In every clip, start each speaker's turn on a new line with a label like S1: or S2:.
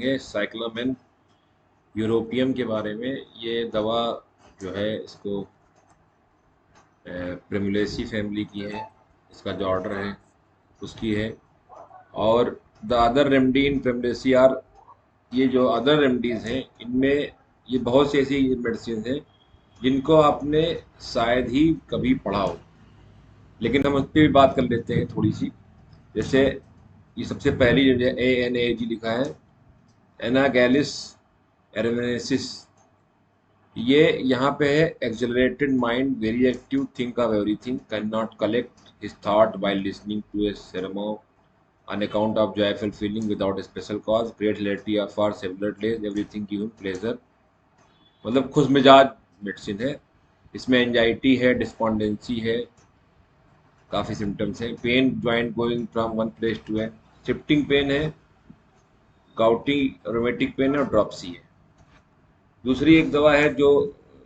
S1: करेंगे साइक्लामेन यूरोपियम के बारे में। ये दवा जो है इसको प्रिमुलेसी फैमिली की है, इसका जो ऑर्डर है उसकी है। और द अदर रेमडी इन प्रिमुलेसी आर, ये जो अदर रेमडीज़ हैं इनमें ये बहुत सी ऐसी मेडिसिन हैं जिनको आपने शायद ही कभी पढ़ा हो, लेकिन हम उस पर भी बात कर लेते हैं थोड़ी सी। जैसे ये सबसे पहली जो है ANAG लिखा है, एनागैलिस एरेनेसिस। ये यहाँ पे है, accelerated mind, very active, think of everything, can not collect his thought by listening to a sermon on account of joyful feeling without a special cause, great hilarity of for several days, everything give him pleasure। मतलब खुश मिजाज medicine है। इसमें anxiety है, डिस्पॉन्डेंसी है, काफ़ी symptoms हैं। Pain joint going from one place to an, shifting pain है, गाउटी रोमेटिक पेन है और ड्रॉपसी है। दूसरी एक दवा है जो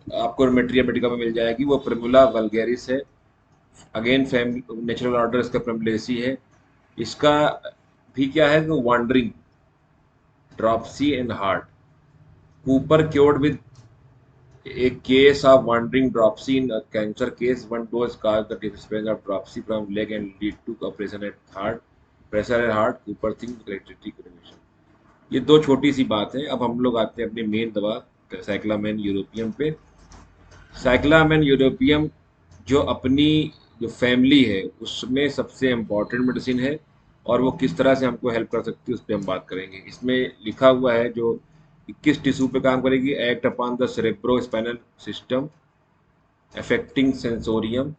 S1: आपको रोमेट्रिया मेडिका में मिल जाएगी, वो प्रिमुला वल्गेरिस है। अगेन फैमिली नेचुरल ऑर्डर इसका प्रिमुलेसी है। इसका भी क्या है, तो wandering, dropsy and heart. Cooper cured with a case of wandering dropsy in a cancer case. One dose caused the disappearance of dropsy from leg and lead to operation at heart, pressure at heart, Cooper thing, electricity condition। ये दो छोटी सी बात है। अब हम लोग आते हैं अपनी मेन दवा साइक्लामेन यूरोपियम पे। साइक्लामेन यूरोपियम जो अपनी जो फैमिली है उसमें सबसे इम्पॉर्टेंट मेडिसिन है, और वो किस तरह से हमको हेल्प कर सकती है उस पर हम बात करेंगे। इसमें लिखा हुआ है जो 21 टिश्यू पे काम करेगी। Act upon the cerebro spinal system, affecting sensorium.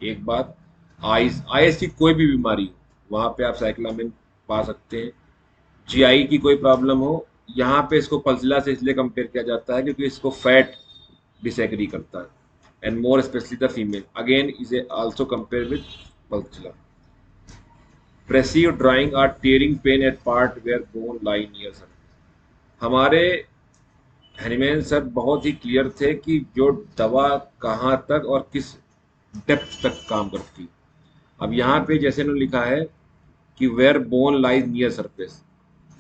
S1: एक बात, आइज आइज की कोई भी बीमारी हो वहाँ पे आप साइक्लामेन पा सकते हैं। जीआई की कोई प्रॉब्लम हो, यहाँ पे इसको पल्जिला से इसलिए कंपेयर किया जाता है क्योंकि इसको फैट डिसएग्री करता है, and more specially the female again is also compare with Pulsatilla. Pressive drawing or tearing pain at part where bone lie near surface. हमारे हनीमैन सर बहुत ही क्लियर थे कि जो दवा कहाँ तक और किस डेप्थ तक काम करती है। अब यहाँ पे जैसे उन्होंने लिखा है कि where bone lies near surface,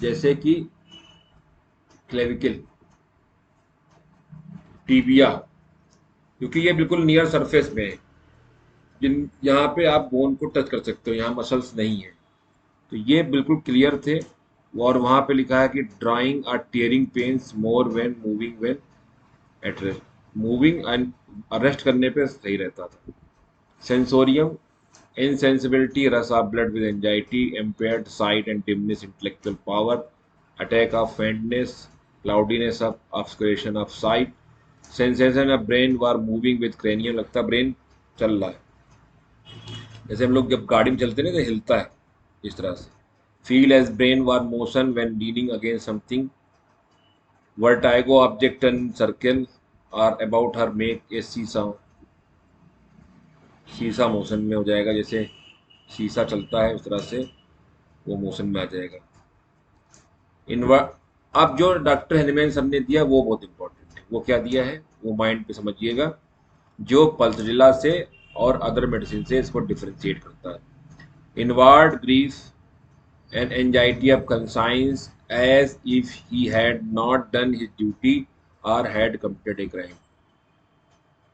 S1: जैसे कि क्लेविकल, टीबिया, क्योंकि ये बिल्कुल नियर सरफेस में है, जिन यहाँ पे आप बोन को टच कर सकते हो, यहाँ मसल्स नहीं है। तो ये बिल्कुल क्लियर थे। और वहाँ पे लिखा है कि drawing or tearing pains more when moving when at rest, moving and arrest करने पे सही रहता था। Sensorium, insensibility, rush of blood with anxiety, impaired sight and dimness intellectual power, attack of faintness, cloudiness of obscuration of sight, sensation of brain were moving with cranium, लगता brain चल रहा है, जैसे हम लोग जब गाड़ी में चलते हैं ना तो हिलता है इस तरह से। Feel as brain were motion when leaning against something, vertigo object and circle are about her make a seesaw, शीशा मोशन में हो जाएगा, जैसे शीशा चलता है उस तरह से वो मोशन में आ जाएगा। इनवा अब जो डॉक्टर हेनमैन सर ने दिया वो बहुत इंपॉर्टेंट है। वो क्या दिया है वो माइंड पे समझिएगा, जो पल्सरिला से और अदर मेडिसिन से इसको डिफरेंशिएट करता है। Inward grief and anxiety of conscience as if he had not done his duty or had committed a crime.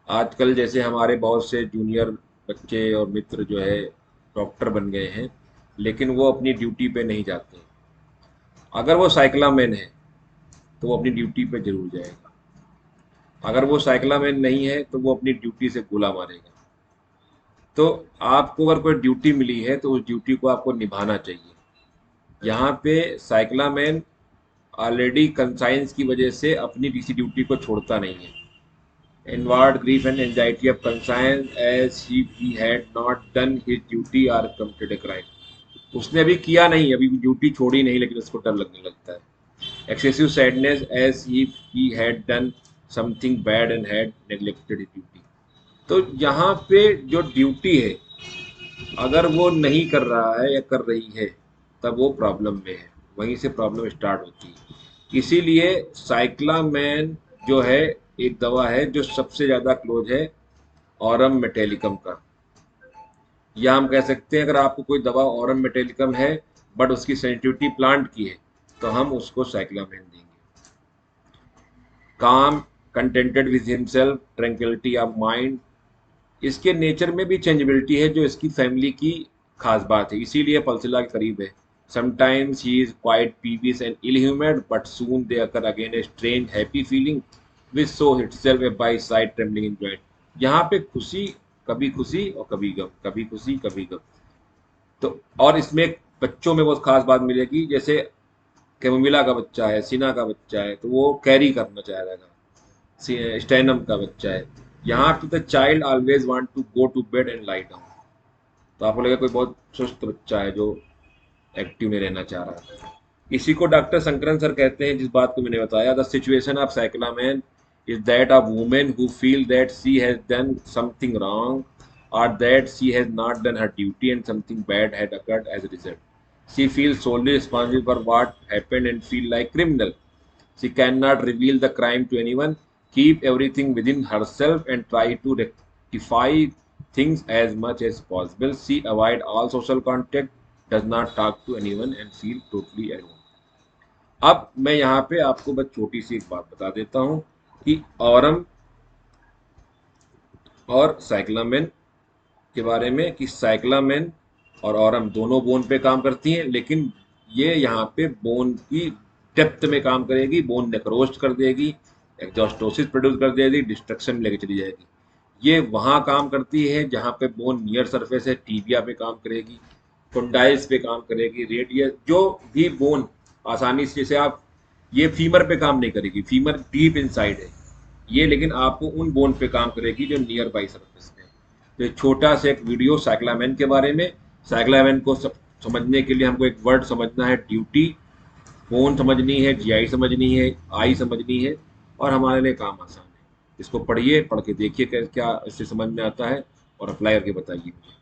S1: आजकल जैसे हमारे बहुत से जूनियर बच्चे और मित्र जो है डॉक्टर बन गए हैं, लेकिन वो अपनी ड्यूटी पे नहीं जाते। अगर वो साइक्लामैन है तो वो अपनी ड्यूटी पे जरूर जाएगा, अगर वो साइक्लामैन नहीं है तो वो अपनी ड्यूटी से गोला मारेगा। तो आपको अगर कोई ड्यूटी मिली है तो उस ड्यूटी को आपको निभाना चाहिए। यहाँ पे साइक्लामैन ऑलरेडी कंसाइंस की वजह से अपनी किसी ड्यूटी को छोड़ता नहीं है। Inward grief and anxiety of conscience as if he had not done his duty or committed a crime। उसने अभी किया नहीं, अभी ड्यूटी छोड़ी नहीं, लेकिन उसको डर लगने लगता है। Excessive sadness as if he had done something bad and had neglected his duty। तो यहाँ पे जो ड्यूटी है अगर वो नहीं कर रहा है या कर रही है तब वो प्रॉब्लम में है, वहीं से प्रॉब्लम स्टार्ट होती है। इसीलिए साइक्लामैन जो है एक दवा है जो सबसे ज़्यादा क्लोज है ऑरम मेटेलिकम का। या हम कह सकते हैं अगर आपको कोई दवा ऑरम मेटेलिकम है बट उसकी सेंसिटिविटी प्लांट की है तो हम उसको साइक्लामेन देंगे। काम, contented with himself, tranquillity of mind, इसके नेचर में भी चेंजेबिलिटी है जो इसकी फैमिली की खास बात है, इसीलिए पल्सिला के करीब है। Sometimes he is quite peevish and ill humoured but soon they occur again a strange happy feeling which so itself a बाय साइड ट्रेम्बलिंग इन जॉइंट। यहाँ पे खुशी और कभी गम, कभी खुशी कभी गम। तो और इसमें बच्चों में बहुत खास बात मिलेगी, जैसे कैमोमिला का बच्चा है, सीना का बच्चा है, तो वो कैरी करना चाहेगा, स्टेनम का बच्चा है। यहाँ पे the child always want to go to bed and lie down. तो आपको लगेगा कोई बहुत सुस्त बच्चा है जो एक्टिव में रहना चाह रहा है। इसी को डॉक्टर शंकरन सर कहते हैं, जिस बात को मैंने बताया, the situation of cyclamen is that of women who feel that she has done something wrong or that she has not done her duty and something bad had occurred as a result. She feels solely responsible for what happened and feel like criminal. She cannot reveal the crime to anyone, keep everything within herself and try to rectify things as much as possible. She avoid all social contact, does not talk to anyone and feel totally alone. अब मैं यहाँ पे आपको बस छोटी सी एक बात बता देता हूँ कि ऑरम और साइक्लामेन के बारे में, कि साइक्लामेन और ऑरम दोनों बोन पे काम करती हैं, लेकिन ये यहाँ पे बोन की डेप्थ में काम करेगी, बोन नेक्रोस्ट कर देगी, एग्जॉस्टोसिस प्रोड्यूस कर देगी, डिस्ट्रक्शन में लेके चली जाएगी। ये वहाँ काम करती है जहाँ पे बोन नियर सरफेस है, टीबिया पे काम करेगी, कंडाइल्स पे काम करेगी, रेडियस, जो भी बोन आसानी से, जैसे आप, ये फीमर पे काम नहीं करेगी, फीमर डीप इनसाइड है ये, लेकिन आपको उन बोन पे काम करेगी जो नियर बाई सरफेस में। तो एक छोटा सा एक वीडियो साइक्लामेन के बारे में। साइक्लामेन को समझने के लिए हमको एक वर्ड समझना है, ड्यूटी, बोन समझनी है, जीआई समझनी है, आई समझनी है, और हमारे लिए काम आसान है। इसको पढ़िए, पढ़ के देखिए क्या इससे समझ में आता है, और अप्लाई करके बताइए मुझे।